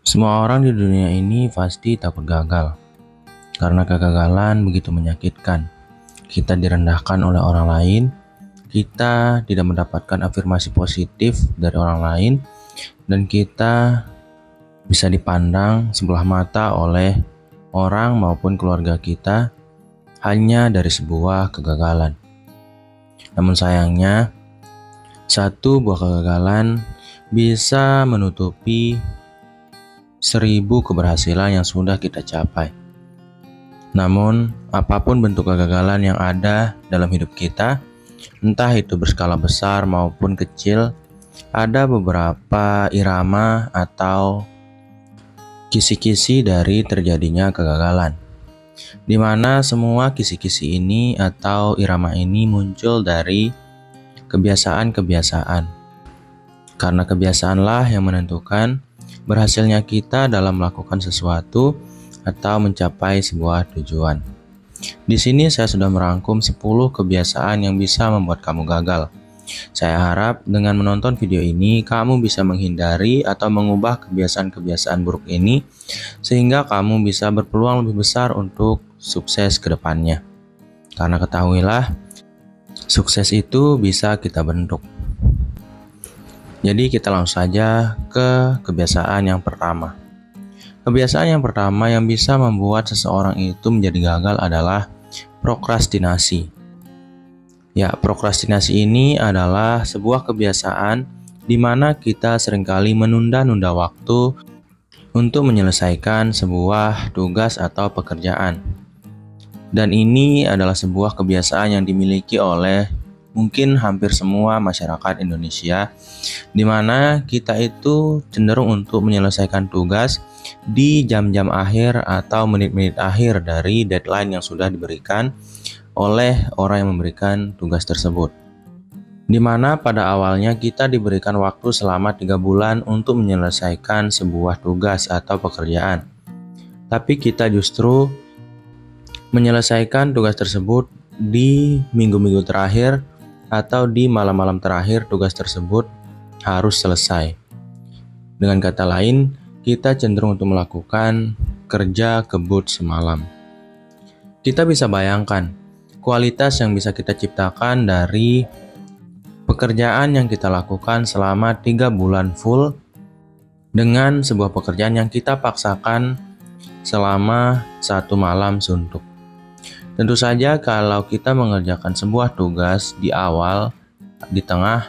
Semua orang di dunia ini pasti takut gagal, karena kegagalan begitu menyakitkan. Kita direndahkan oleh orang lain, kita tidak mendapatkan afirmasi positif dari orang lain, dan kita bisa dipandang sebelah mata oleh orang maupun keluarga kita hanya dari sebuah kegagalan. Namun sayangnya, satu buah kegagalan bisa menutupi 1000 keberhasilan yang sudah kita capai. Namun, apapun bentuk kegagalan yang ada dalam hidup kita, entah itu berskala besar maupun kecil, ada beberapa irama atau kisi-kisi dari terjadinya kegagalan, di mana semua kisi-kisi ini atau irama ini muncul dari kebiasaan-kebiasaan. Karena kebiasaanlah yang menentukan berhasilnya kita dalam melakukan sesuatu atau mencapai sebuah tujuan. Di sini saya sudah merangkum 10 kebiasaan yang bisa membuat kamu gagal. Saya harap dengan menonton video ini, kamu bisa menghindari atau mengubah kebiasaan-kebiasaan buruk ini, sehingga kamu bisa berpeluang lebih besar untuk sukses ke depannya. Karena ketahuilah, sukses itu bisa kita bentuk. Jadi kita langsung saja ke kebiasaan yang pertama. Kebiasaan yang pertama yang bisa membuat seseorang itu menjadi gagal adalah prokrastinasi. Ya, prokrastinasi ini adalah sebuah kebiasaan di mana kita seringkali menunda-nunda waktu untuk menyelesaikan sebuah tugas atau pekerjaan. Dan ini adalah sebuah kebiasaan yang dimiliki oleh mungkin hampir semua masyarakat Indonesia, di mana kita itu cenderung untuk menyelesaikan tugas di jam-jam akhir atau menit-menit akhir dari deadline yang sudah diberikan oleh orang yang memberikan tugas tersebut. Di mana pada awalnya kita diberikan waktu selama 3 bulan untuk menyelesaikan sebuah tugas atau pekerjaan. Tapi kita justru menyelesaikan tugas tersebut di minggu-minggu terakhir atau di malam-malam terakhir tugas tersebut harus selesai. Dengan kata lain, kita cenderung untuk melakukan kerja kebut semalam. Kita bisa bayangkan kualitas yang bisa kita ciptakan dari pekerjaan yang kita lakukan selama 3 bulan full dengan sebuah pekerjaan yang kita paksakan selama 1 malam suntuk. Tentu saja kalau kita mengerjakan sebuah tugas di awal, di tengah,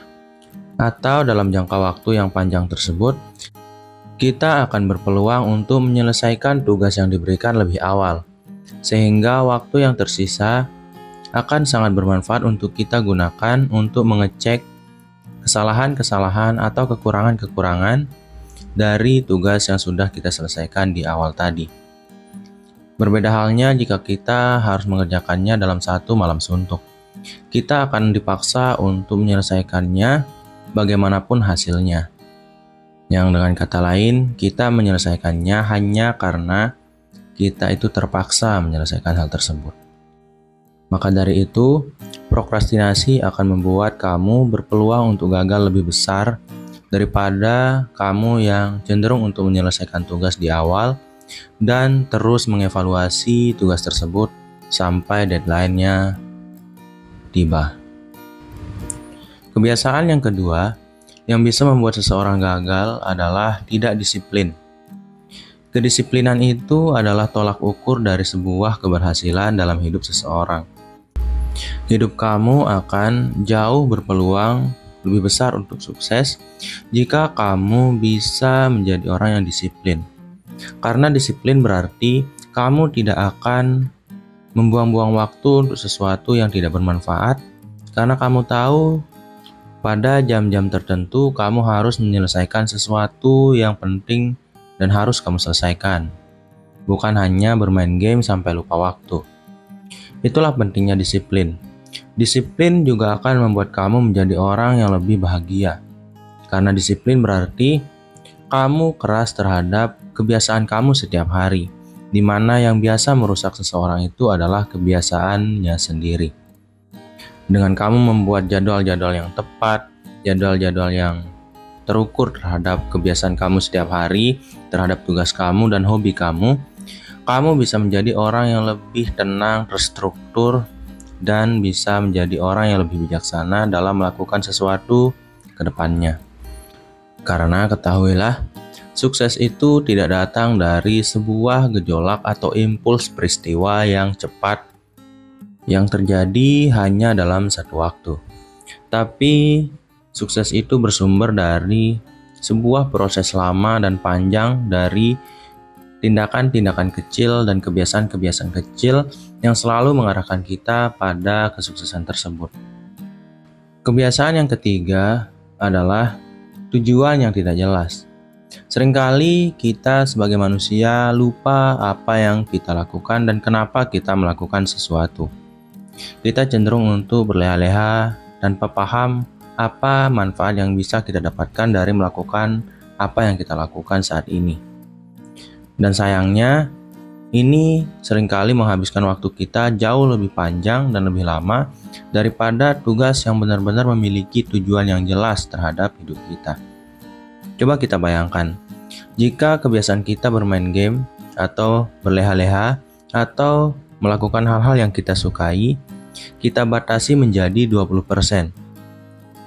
atau dalam jangka waktu yang panjang tersebut, kita akan berpeluang untuk menyelesaikan tugas yang diberikan lebih awal, sehingga waktu yang tersisa akan sangat bermanfaat untuk kita gunakan untuk mengecek kesalahan-kesalahan atau kekurangan-kekurangan dari tugas yang sudah kita selesaikan di awal tadi. Berbeda halnya jika kita harus mengerjakannya dalam 1 malam suntuk. Kita akan dipaksa untuk menyelesaikannya bagaimanapun hasilnya. Yang dengan kata lain, kita menyelesaikannya hanya karena kita itu terpaksa menyelesaikan hal tersebut. Maka dari itu, prokrastinasi akan membuat kamu berpeluang untuk gagal lebih besar daripada kamu yang cenderung untuk menyelesaikan tugas di awal dan terus mengevaluasi tugas tersebut sampai deadline-nya tiba. Kebiasaan yang kedua yang bisa membuat seseorang gagal adalah tidak disiplin. Kedisiplinan itu adalah tolak ukur dari sebuah keberhasilan dalam hidup seseorang. Hidup kamu akan jauh berpeluang lebih besar untuk sukses jika kamu bisa menjadi orang yang disiplin. Karena disiplin berarti kamu tidak akan membuang-buang waktu untuk sesuatu yang tidak bermanfaat, karena kamu tahu pada jam-jam tertentu kamu harus menyelesaikan sesuatu yang penting dan harus kamu selesaikan. Bukan hanya bermain game sampai lupa waktu. Itulah pentingnya disiplin. Disiplin juga akan membuat kamu menjadi orang yang lebih bahagia. Karena disiplin berarti kamu keras terhadap kebiasaan kamu setiap hari, di mana yang biasa merusak seseorang itu adalah kebiasaannya sendiri. Dengan kamu membuat jadwal-jadwal yang tepat, jadwal-jadwal yang terukur terhadap kebiasaan kamu setiap hari, terhadap tugas kamu dan hobi kamu, kamu bisa menjadi orang yang lebih tenang, terstruktur, dan bisa menjadi orang yang lebih bijaksana dalam melakukan sesuatu ke depannya. Karena ketahuilah, sukses itu tidak datang dari sebuah gejolak atau impuls peristiwa yang cepat yang terjadi hanya dalam satu waktu. Tapi sukses itu bersumber dari sebuah proses lama dan panjang dari tindakan-tindakan kecil dan kebiasaan-kebiasaan kecil yang selalu mengarahkan kita pada kesuksesan tersebut. Kebiasaan yang ketiga adalah tujuan yang tidak jelas. Seringkali kita sebagai manusia lupa apa yang kita lakukan dan kenapa kita melakukan sesuatu. Kita cenderung untuk berleha-leha tanpa paham apa manfaat yang bisa kita dapatkan dari melakukan apa yang kita lakukan saat ini. Dan sayangnya, ini seringkali menghabiskan waktu kita jauh lebih panjang dan lebih lama daripada tugas yang benar-benar memiliki tujuan yang jelas terhadap hidup kita. Coba kita bayangkan, jika kebiasaan kita bermain game atau berleha-leha atau melakukan hal-hal yang kita sukai, kita batasi menjadi 20%.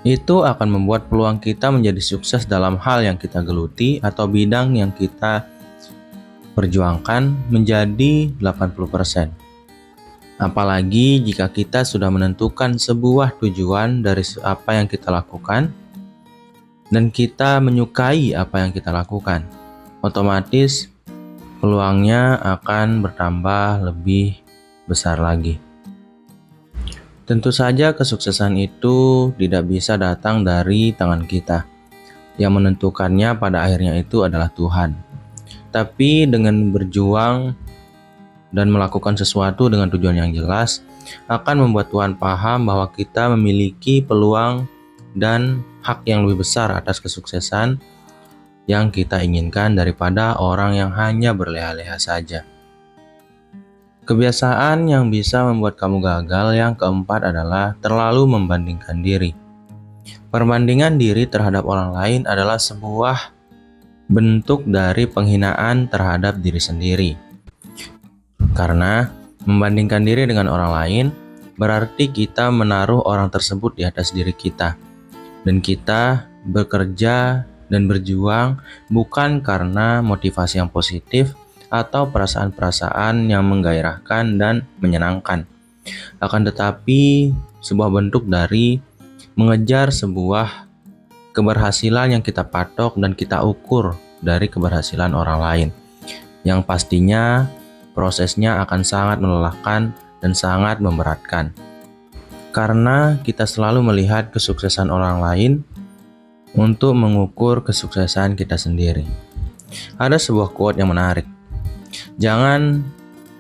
Itu akan membuat peluang kita menjadi sukses dalam hal yang kita geluti atau bidang yang kita perjuangkan menjadi 80%. Apalagi jika kita sudah menentukan sebuah tujuan dari apa yang kita lakukan dan kita menyukai apa yang kita lakukan, otomatis peluangnya akan bertambah lebih besar lagi. Tentu saja kesuksesan itu tidak bisa datang dari tangan kita. Yang menentukannya pada akhirnya itu adalah Tuhan. Tapi dengan berjuang dan melakukan sesuatu dengan tujuan yang jelas, akan membuat Tuhan paham bahwa kita memiliki peluang dan hak yang lebih besar atas kesuksesan yang kita inginkan daripada orang yang hanya berleha-leha saja. Kebiasaan yang bisa membuat kamu gagal yang keempat adalah terlalu membandingkan diri. Perbandingan diri terhadap orang lain adalah sebuah bentuk dari penghinaan terhadap diri sendiri. Karena membandingkan diri dengan orang lain berarti kita menaruh orang tersebut di atas diri kita. Dan kita bekerja dan berjuang bukan karena motivasi yang positif atau perasaan-perasaan yang menggairahkan dan menyenangkan. Akan tetapi, sebuah bentuk dari mengejar sebuah keberhasilan yang kita patok dan kita ukur dari keberhasilan orang lain. Yang pastinya prosesnya akan sangat melelahkan dan sangat memberatkan. Karena kita selalu melihat kesuksesan orang lain untuk mengukur kesuksesan kita sendiri. Ada sebuah quote yang menarik. Jangan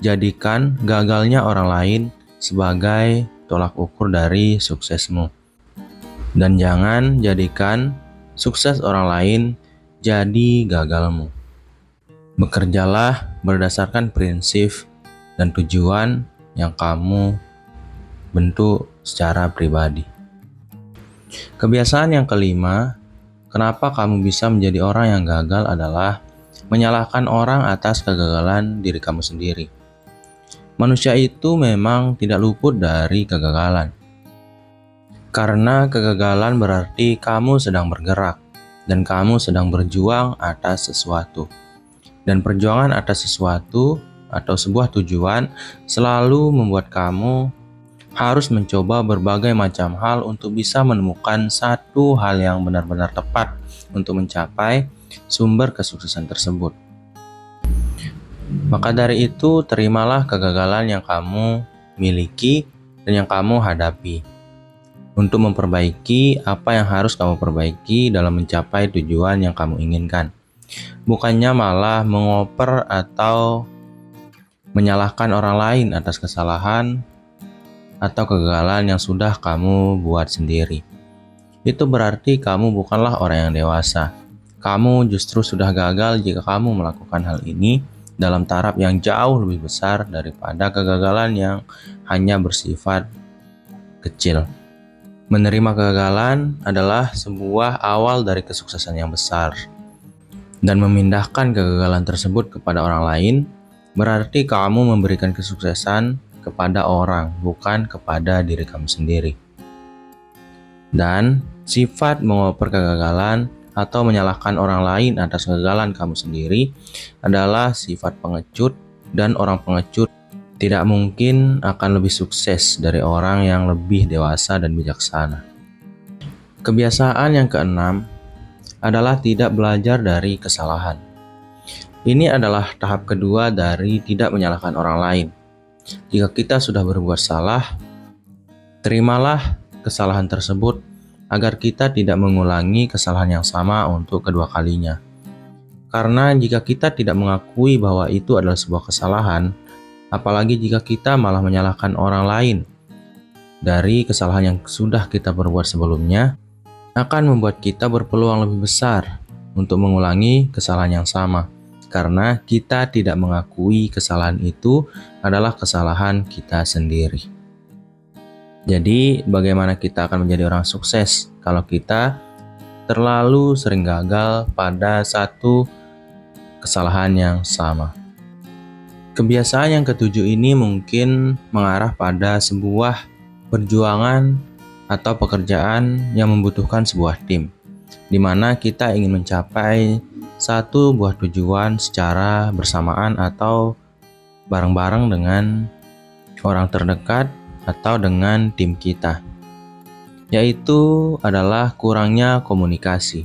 jadikan gagalnya orang lain sebagai tolak ukur dari suksesmu. Dan jangan jadikan sukses orang lain jadi gagalmu. Bekerjalah berdasarkan prinsip dan tujuan yang kamu bentuk secara pribadi. Kebiasaan yang kelima, kenapa kamu bisa menjadi orang yang gagal adalah menyalahkan orang atas kegagalan diri kamu sendiri. Manusia itu memang tidak luput dari kegagalan. Karena kegagalan berarti kamu sedang bergerak dan kamu sedang berjuang atas sesuatu. Dan perjuangan atas sesuatu atau sebuah tujuan selalu membuat kamu harus mencoba berbagai macam hal untuk bisa menemukan satu hal yang benar-benar tepat untuk mencapai sumber kesuksesan tersebut. Maka dari itu, terimalah kegagalan yang kamu miliki dan yang kamu hadapi untuk memperbaiki apa yang harus kamu perbaiki dalam mencapai tujuan yang kamu inginkan. Bukannya malah mengoper atau menyalahkan orang lain atas kesalahan atau kegagalan yang sudah kamu buat sendiri. Itu berarti kamu bukanlah orang yang dewasa. Kamu justru sudah gagal jika kamu melakukan hal ini dalam taraf yang jauh lebih besar daripada kegagalan yang hanya bersifat kecil. Menerima kegagalan adalah sebuah awal dari kesuksesan yang besar. Dan memindahkan kegagalan tersebut kepada orang lain berarti kamu memberikan kesuksesan kepada orang, bukan kepada diri kamu sendiri. Dan sifat mengoper kegagalan atau menyalahkan orang lain atas kegagalan kamu sendiri adalah sifat pengecut, dan orang pengecut tidak mungkin akan lebih sukses dari orang yang lebih dewasa dan bijaksana. Kebiasaan yang keenam adalah tidak belajar dari kesalahan. Ini adalah tahap kedua dari tidak menyalahkan orang lain. Jika kita sudah berbuat salah, terimalah kesalahan tersebut agar kita tidak mengulangi kesalahan yang sama untuk kedua kalinya. Karena jika kita tidak mengakui bahwa itu adalah sebuah kesalahan, apalagi jika kita malah menyalahkan orang lain dari kesalahan yang sudah kita perbuat sebelumnya, akan membuat kita berpeluang lebih besar untuk mengulangi kesalahan yang sama. Karena kita tidak mengakui kesalahan itu adalah kesalahan kita sendiri. Jadi, bagaimana kita akan menjadi orang sukses kalau kita terlalu sering gagal pada satu kesalahan yang sama? Kebiasaan yang ketujuh ini mungkin mengarah pada sebuah perjuangan atau pekerjaan yang membutuhkan sebuah tim, di mana kita ingin mencapai satu buah tujuan secara bersamaan atau bareng-bareng dengan orang terdekat atau dengan tim kita, yaitu adalah kurangnya komunikasi.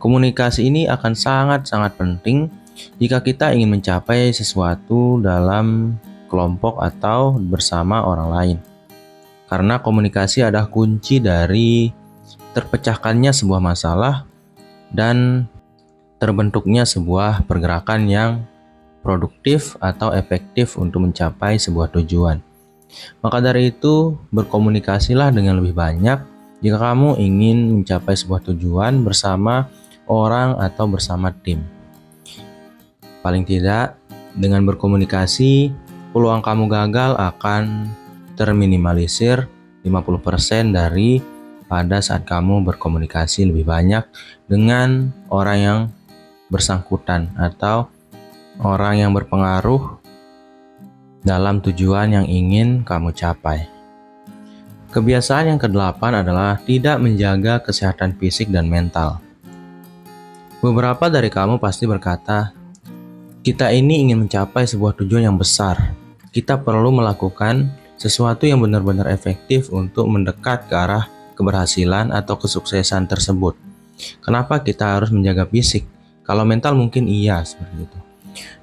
Komunikasi ini akan sangat-sangat penting jika kita ingin mencapai sesuatu dalam kelompok atau bersama orang lain. Karena komunikasi adalah kunci dari terpecahkannya sebuah masalah dan terbentuknya sebuah pergerakan yang produktif atau efektif untuk mencapai sebuah tujuan. Maka dari itu, berkomunikasilah dengan lebih banyak jika kamu ingin mencapai sebuah tujuan bersama orang atau bersama tim. Paling tidak, dengan berkomunikasi, peluang kamu gagal akan terminimalisir 50% dari pada saat kamu berkomunikasi lebih banyak dengan orang yang bersangkutan atau orang yang berpengaruh dalam tujuan yang ingin kamu capai. Kebiasaan yang kedelapan adalah tidak menjaga kesehatan fisik dan mental. Beberapa dari kamu pasti berkata, kita ini ingin mencapai sebuah tujuan yang besar. Kita perlu melakukan sesuatu yang benar-benar efektif untuk mendekat ke arah keberhasilan atau kesuksesan tersebut. Kenapa kita harus menjaga fisik? Kalau mental mungkin iya seperti itu.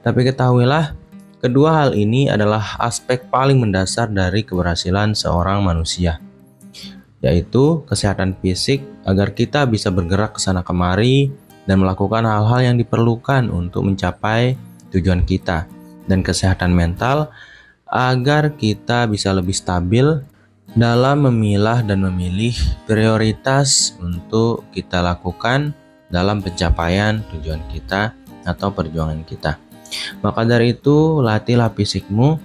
Tapi ketahuilah, kedua hal ini adalah aspek paling mendasar dari keberhasilan seorang manusia, yaitu kesehatan fisik agar kita bisa bergerak ke sana kemari dan melakukan hal-hal yang diperlukan untuk mencapai tujuan kita, dan kesehatan mental agar kita bisa lebih stabil dalam memilah dan memilih prioritas untuk kita lakukan dalam pencapaian tujuan kita atau perjuangan kita. Maka dari itu, latihlah fisikmu,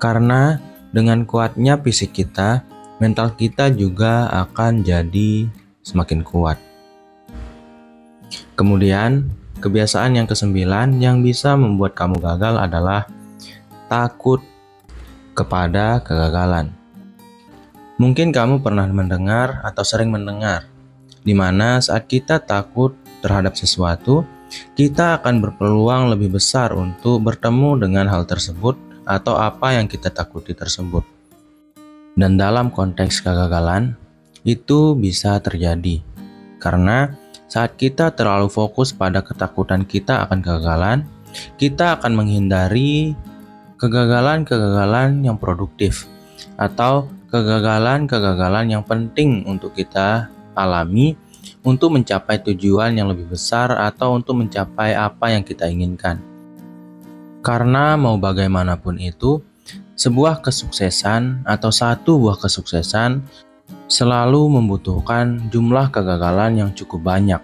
karena dengan kuatnya fisik kita, mental kita juga akan jadi semakin kuat. Kemudian, kebiasaan yang kesembilan yang bisa membuat kamu gagal adalah takut kepada kegagalan. Mungkin kamu pernah mendengar atau sering mendengar, di mana saat kita takut terhadap sesuatu, kita akan berpeluang lebih besar untuk bertemu dengan hal tersebut atau apa yang kita takuti tersebut. Dan dalam konteks kegagalan, itu bisa terjadi karena saat kita terlalu fokus pada ketakutan kita akan kegagalan, kita akan menghindari kegagalan-kegagalan yang produktif atau kegagalan-kegagalan yang penting untuk kita alami untuk mencapai tujuan yang lebih besar atau untuk mencapai apa yang kita inginkan. Karena mau bagaimanapun itu, sebuah kesuksesan atau satu buah kesuksesan selalu membutuhkan jumlah kegagalan yang cukup banyak.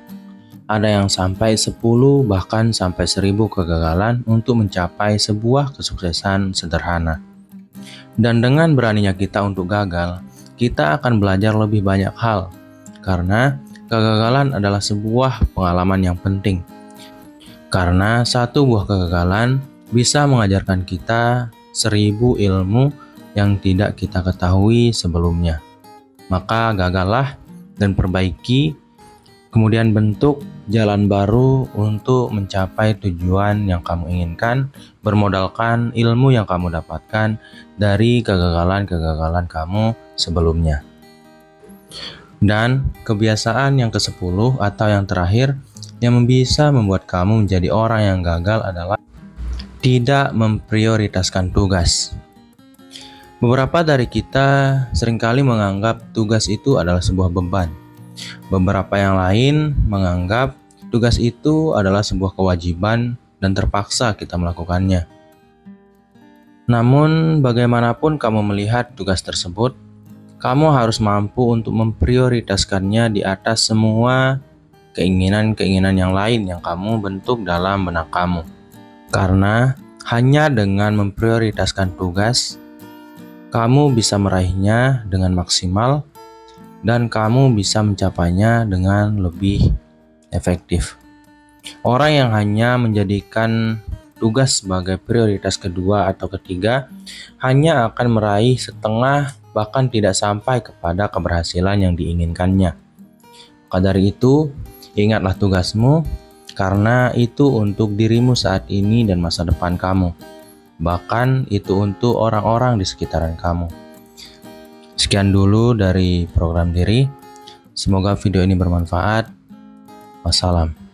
Ada yang sampai 10 bahkan sampai 1000 kegagalan untuk mencapai sebuah kesuksesan sederhana. Dan dengan beraninya kita untuk gagal, kita akan belajar lebih banyak hal, karena kegagalan adalah sebuah pengalaman yang penting. Karena satu buah kegagalan bisa mengajarkan kita 1000 ilmu yang tidak kita ketahui sebelumnya. Maka gagallah dan perbaiki, kemudian bentuk jalan baru untuk mencapai tujuan yang kamu inginkan, bermodalkan ilmu yang kamu dapatkan dari kegagalan-kegagalan kamu sebelumnya. Dan kebiasaan yang ke-10 atau yang terakhir yang bisa membuat kamu menjadi orang yang gagal adalah tidak memprioritaskan tugas. Beberapa dari kita seringkali menganggap tugas itu adalah sebuah beban. Beberapa yang lain menganggap tugas itu adalah sebuah kewajiban dan terpaksa kita melakukannya. Namun, bagaimanapun kamu melihat tugas tersebut, kamu harus mampu untuk memprioritaskannya di atas semua keinginan-keinginan yang lain yang kamu bentuk dalam benak kamu. Karena hanya dengan memprioritaskan tugas, kamu bisa meraihnya dengan maksimal dan kamu bisa mencapainya dengan lebih efektif. Orang yang hanya menjadikan tugas sebagai prioritas kedua atau ketiga hanya akan meraih setengah bahkan tidak sampai kepada keberhasilan yang diinginkannya. Maka dari itu, ingatlah tugasmu karena itu untuk dirimu saat ini dan masa depan kamu. Bahkan itu untuk orang-orang di sekitaran kamu. Sekian dulu dari program diri. Semoga video ini bermanfaat. Wassalam.